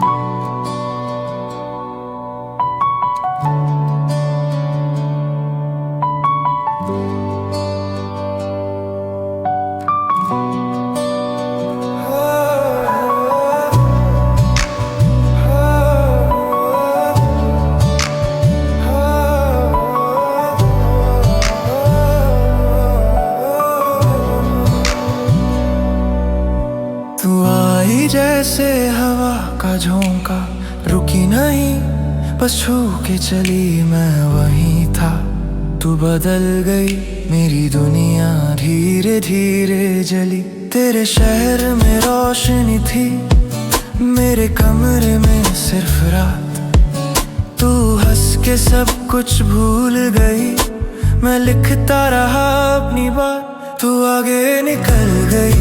तू आई जैसे हवा का झोंका, रुकी नहीं बस छू के चली, मैं वहीं था। तू बदल गई मेरी दुनिया, धीरे धीरे जली। तेरे शहर में रोशनी थी, मेरे कमरे में सिर्फ रात। तू हंस के सब कुछ भूल गई, मैं लिखता रहा अपनी बात। तू आगे निकल गई,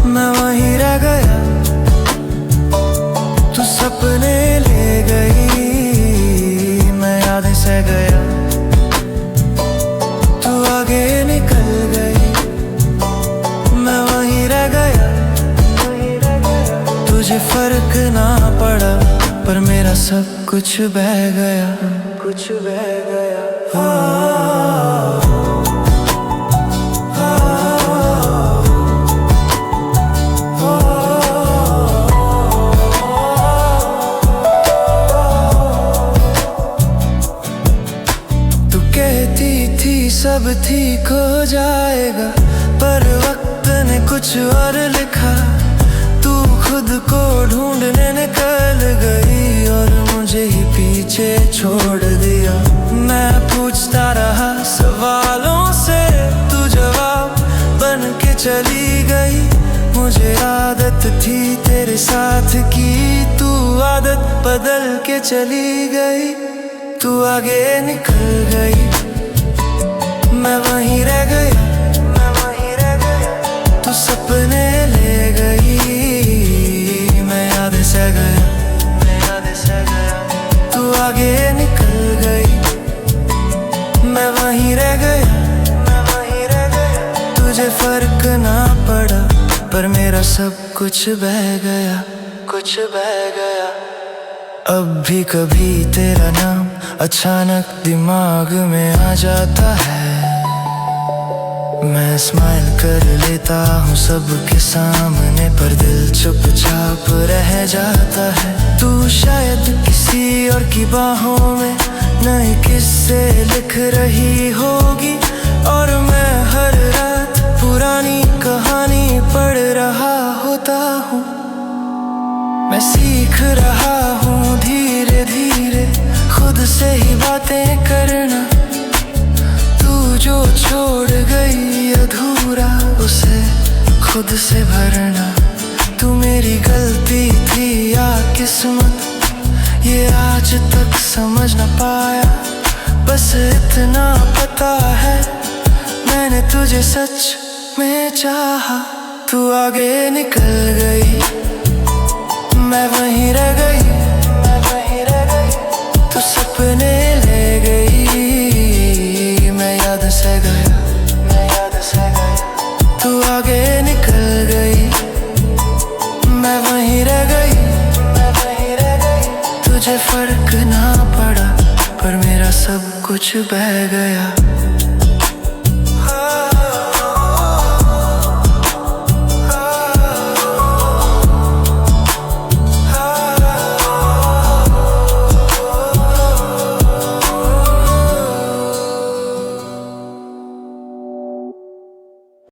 मैं वहीं रह गया। तू सपने ले गई, मैं यादें सह गया। तू आगे निकल गई, मैं वहीं रह गया। तुझे फर्क ना पड़ा, पर मेरा सब कुछ बह गया, कुछ बह गया। सब ठीक हो जाएगा, पर वक्त ने कुछ और लिखा। तू खुद को ढूंढने निकल गई और मुझे ही पीछे छोड़ दिया। मैं पूछता रहा सवालों से, तू जवाब बन के चली गई। मुझे आदत थी तेरे साथ की, तू आदत बदल के चली गई। तू आगे निकल गई, मैं वहीं रह गया, मैं वहीं रह गया। तू सपने ले गई, मैं याद सह गया, मैं याद सह गया। तू आगे निकल गई, मैं वहीं रह गया, मैं वहीं रह गया। तुझे फर्क ना पड़ा, पर मेरा सब कुछ बह गया, कुछ बह गया। अब भी कभी तेरा नाम अचानक दिमाग में आ जाता है। मैं स्माइल कर लेता हूँ सबके सामने, पर दिल चुपचाप रह जाता है। तू शायद किसी और की बाहों में नए किस्से लिख रही होगी, और मैं हर रात पुरानी कहानी पढ़ रहा होता हूँ। मैं सीख रहा हूँ धीरे धीरे खुद से ही बातें करना। तू जो छोड़ गई अधूरा, उसे खुद से भरना। तू मेरी गलती थी या किस्मत, ये आज तक समझ न पाया। बस इतना पता है, मैंने तुझे सच में चाहा। तू आगे निकल गई, मैं वहीं रह गई, मैं वहीं रह गई। तू सपने ले गई, मैं याद सह गया, मैं याद सह गया। तू आगे निकल गई, मैं वहीं रह गई, मैं वहीं रह गई। तुझे फर्क ना पड़ा, पर मेरा सब कुछ बह गया।